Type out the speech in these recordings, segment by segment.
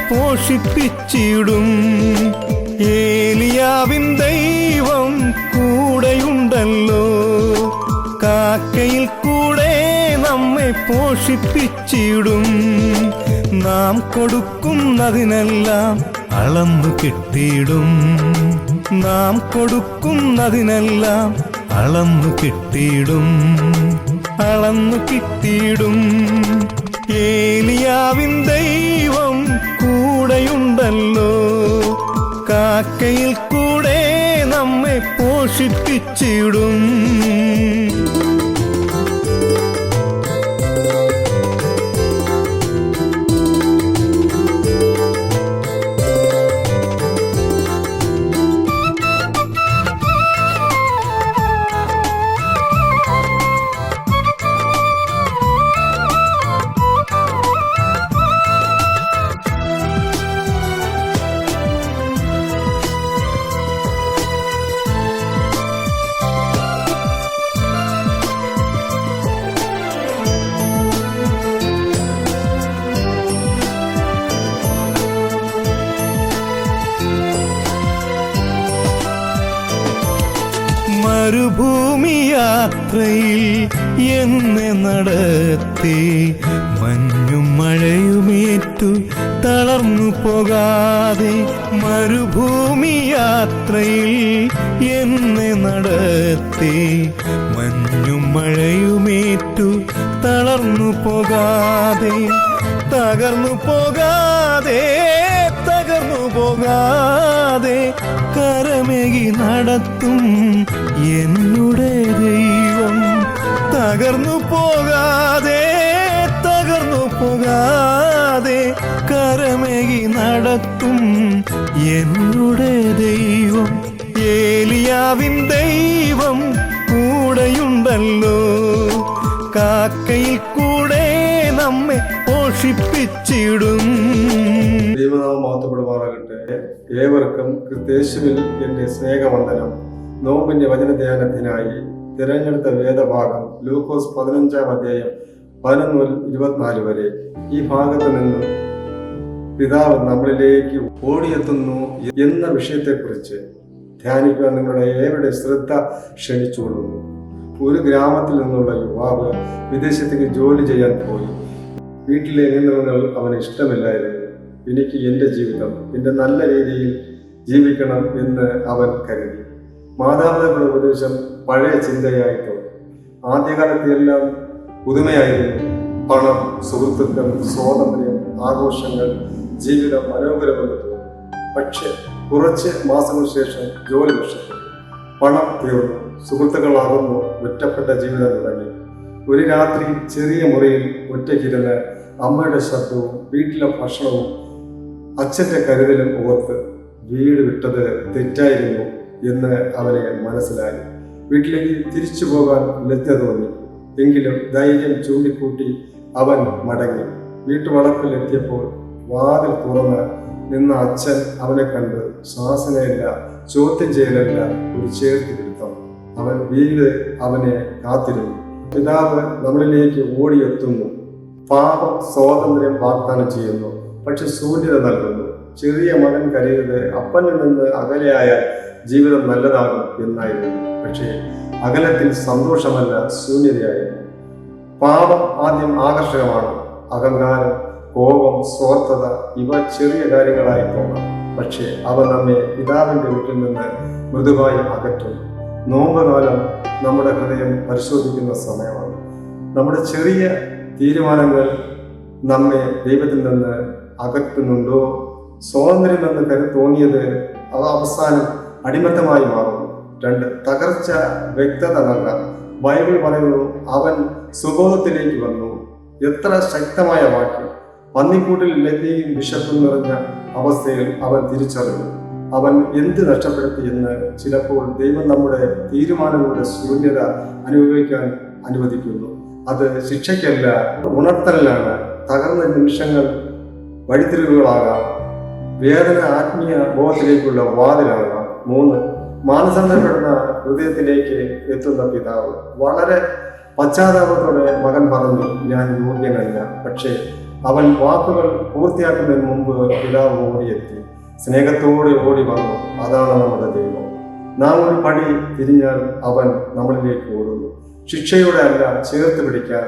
പോഷിപ്പിച്ചിടും. ഏലിയാവിൻ ദൈവം കൂടെയുണ്ടല്ലോ, കാക്കയിൽ കൂടെ നമ്മെ പോഷിപ്പിച്ചിടും. നാം കൊടുക്കുന്നതിനെല്ലാം അളന്നു കിട്ടിയിടും. നാം കൊടുക്കുന്നതിനെല്ലാം അളന്നു കിട്ടിയിടും. അളന്നു കിട്ടിയിടും. ഏലിയാവിൻ ദൈവം കൂടെയുണ്ടല്ലോ, കാക്കയിൽ കൂടെ നമ്മെ പോഷിപ്പിച്ചിടും. മരുഭൂമി യാത്രയിൽ എന്നെ നടത്തി, മഞ്ഞും മഴയുമേറ്റു തളർന്നു പോകാതെ. മരുഭൂമി യാത്രയിൽ എന്നെ നടത്തി, മഞ്ഞും മഴയുമേറ്റു തളർന്നു പോകാതെ. തകർന്നു പോകാതെ, തകർന്നു പോകാതെ കരമേകി നടത്തും എന്നുടെ ദൈവം. തകർന്നു പോകാതെ, തകർന്നു പോകാതെ കരമേകി നടത്തും എന്നുടെ ദൈവം. ഏലിയാവിൻ ദൈവം കൂടെയുണ്ടല്ലോ, കാക്കയിൽ കൂടെ നമ്മെ പോഷിപ്പിച്ചിടും. ദൈവനാമം മഹത്വപ്പെടുമാറാകട്ടെ. ഏവർക്കും ക്രിസ്തേശുവിൽ എൻ്റെ സ്നേഹവന്ദനം. നോമ്പിന്റെ വചനധ്യാനത്തിനായി തിരഞ്ഞെടുത്ത വേദഭാഗം ലൂക്കോസ് 15-ാം അധ്യായം 11 മുതൽ 24 വരെ. ഈ ഭാഗത്ത് നിന്ന് പിതാവ് നമ്മളിലേക്ക് ഓടിയെത്തുന്നു എന്ന വിഷയത്തെക്കുറിച്ച് ധ്യാനിക്കുവാൻ നിങ്ങളുടെ ഏവരുടെ ശ്രദ്ധ ക്ഷണിച്ചുകൊള്ളുന്നു. ഒരു ഗ്രാമത്തിൽ നിന്നുള്ള യുവാവ് വിദേശത്തേക്ക് ജോലി ചെയ്യാൻ പോയി. വീട്ടിലെ നിയമങ്ങൾ അവന് ഇഷ്ടമില്ലായിരുന്നു. എനിക്ക് എൻ്റെ ജീവിതം എൻ്റെ നല്ല രീതിയിൽ ജീവിക്കണം എന്ന് അവൻ കരുതി. മാതാപിതാക്കളുടെ ഉപദേശം പഴയ ചിന്തയായി തോന്നി. ആദ്യകാലത്ത് എല്ലാം പുതുമയായിരുന്നു. പണം, സുഹൃത്തുക്കൾ, സ്വാതന്ത്ര്യം, ആഘോഷങ്ങൾ, ജീവിതം മനോഹരമെന്ന് തോന്നി. പക്ഷെ കുറച്ച് മാസങ്ങൾക്ക് ശേഷം ജോലി നഷ്ടപ്പെട്ടു. പണം തീർന്നു, സുഹൃത്തുക്കൾ അകന്നു, ഒറ്റപ്പെട്ട ജീവിതം തുടങ്ങി. ഒരു രാത്രി ചെറിയ മുറിയിൽ ഒറ്റയ്ക്കിരുന്ന് അമ്മയുടെ ശബ്ദവും വീട്ടിലെ ഭക്ഷണവും അച്ഛൻ്റെ കരുതലും ഓർത്ത് വീട് വിട്ടത് തെറ്റായിരുന്നു എന്ന് അവനെ മനസ്സിലായി. വീട്ടിലേക്ക് തിരിച്ചു പോകാൻ ലജ്ജ തോന്നി. എങ്കിലും ധൈര്യം ചൂണ്ടിക്കൂട്ടി അവൻ മടങ്ങി. വീട്ടുവളപ്പിലെത്തിയപ്പോൾ വാതിൽ തുറന്ന് നിന്ന അച്ഛൻ അവനെ കണ്ട് ശ്വാസനയല്ല, ചോദ്യം ചെയ്യലല്ല, ഒരു ചേർത്തുപിടുത്തം. അവൻ വീട് അവനെ കാത്തിരുന്നു. പിതാവ് നമ്മളിലേക്ക് ഓടിയെത്തുന്നു. പാപം സ്വാതന്ത്ര്യം വാഗ്ദാനം ചെയ്യുന്നു, പക്ഷെ ശൂന്യത നൽകുന്നു. ചെറിയ മകൻ കരയരുത്, അപ്പനിൽ നിന്ന് അകലെയായാൽ ജീവിതം നല്ലതാകും എന്നായിരുന്നു. പക്ഷേ അകലത്തിൽ സന്തോഷമല്ല, ശൂന്യതയായിരുന്നു. പാപം ആദ്യം ആകർഷകമാണ്. അഹങ്കാരം, കോപം, സ്വാർത്ഥത ഇവ ചെറിയ കാര്യങ്ങളായി തോന്നാം. പക്ഷേ അവ നമ്മെ പിതാവിൻ്റെ വീട്ടിൽ നിന്ന് മൃദുവായി അകറ്റുന്നു. നോമ്പുകാലം നമ്മുടെ ഹൃദയം പരിശോധിക്കുന്ന സമയമാണ്. നമ്മുടെ ചെറിയ തീരുമാനങ്ങൾ നമ്മെ ദൈവത്തിൽ നിന്ന് അകറ്റുന്നുണ്ടോ? സ്വാതന്ത്ര്യം എന്ന് തോന്നിയത് അവ അവസാനം അടിമത്തമായി മാറുന്നു. 2, തകർച്ച വ്യക്തത നൽകാം. ബൈബിൾ പറയുന്നു, അവൻ സുബോധത്തിലേക്ക് വന്നു. എത്ര ശക്തമായ വാക്യം! പന്നിക്കൂട്ടിൽ ലജ്ജയും വിശപ്പും നിറഞ്ഞ അവസ്ഥയിൽ അവൻ തിരിച്ചറിഞ്ഞു. അവൻ എന്ത് നഷ്ടപ്പെടുത്തി എന്ന്. ചിലപ്പോൾ ദൈവം നമ്മുടെ തീരുമാനങ്ങളുടെ ശൂന്യത അനുഭവിക്കാൻ അനുവദിക്കുന്നു. അത് ശിക്ഷയ്ക്കല്ല, ഉണർത്തലാണ്. തകർന്ന നിമിഷങ്ങൾ വഴിത്തിരിവുകളാകാം. വേദന ആത്മീയ ബോധത്തിലേക്കുള്ള വാതിലാകാം. 3, മാനസാന്തരപ്പെടുന്ന ഹൃദയത്തിലേക്ക് എത്തുന്ന പിതാവ്. വളരെ പശ്ചാത്താപത്തോടെ മകൻ പറഞ്ഞു, ഞാൻ യോഗ്യനല്ല. പക്ഷേ അവൻ വാക്കുകൾ പൂർത്തിയാക്കുന്നതിന് മുമ്പ് പിതാവ് ഓടിയെത്തി, സ്നേഹത്തോടെ ഓടി വന്നു. അതാണ് നമ്മുടെ ദൈവം. നാം ഒരു പടി തിരിഞ്ഞാൽ അവൻ നമ്മളിലേക്ക് ഓടുന്നു. ശിക്ഷയോടെ അല്ല, ചേർത്ത് പിടിക്കാൻ.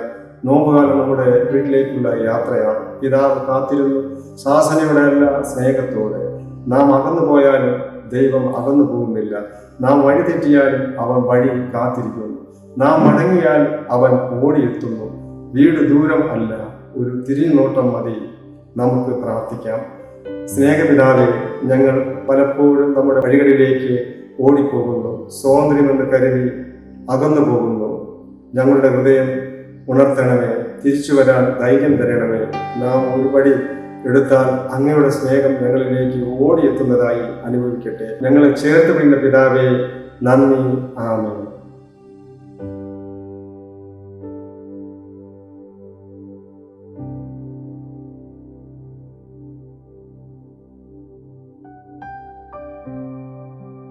നോമ്പുകാലം നമ്മുടെ വീട്ടിലേക്കുള്ള യാത്രയാണ്. പിതാവ് കാത്തിരുന്നു, ശാസനയോടെ അല്ല, സ്നേഹത്തോടെ. നാം അകന്നു പോയാലും ദൈവം അകന്നു പോകുന്നില്ല. നാം വഴി തെറ്റിയാലും അവൻ വഴി കാത്തിരിക്കുന്നു. നാം മടങ്ങിയാൽ അവൻ ഓടിയെത്തുന്നു. വീട് ദൂരം അല്ല, ഒരു തിരിഞ്ഞുനോട്ടം മതി. നമുക്ക് പ്രാർത്ഥിക്കാം. സ്നേഹപിതാവേ, ഞങ്ങൾ പലപ്പോഴും നമ്മുടെ വഴികളിലേക്ക് ഓടിപ്പോകുന്നു, സ്വാതന്ത്ര്യമെന്ന് കരുതി അകന്നു പോകുന്നു. ഞങ്ങളുടെ ഹൃദയം ഉണർത്തണമേ, തിരിച്ചു വരാൻ ധൈര്യം തരണമേ. നാം ഒരു പടി എടുത്താൽ അങ്ങയുടെ സ്നേഹം ഞങ്ങളിലേക്ക് ഓടിയെത്തുന്നതായി അനുഭവിക്കട്ടെ. ഞങ്ങളെ ചേർത്ത് പിടിക്കുന്ന പിതാവേ, നന്ദി. ആമേൻ.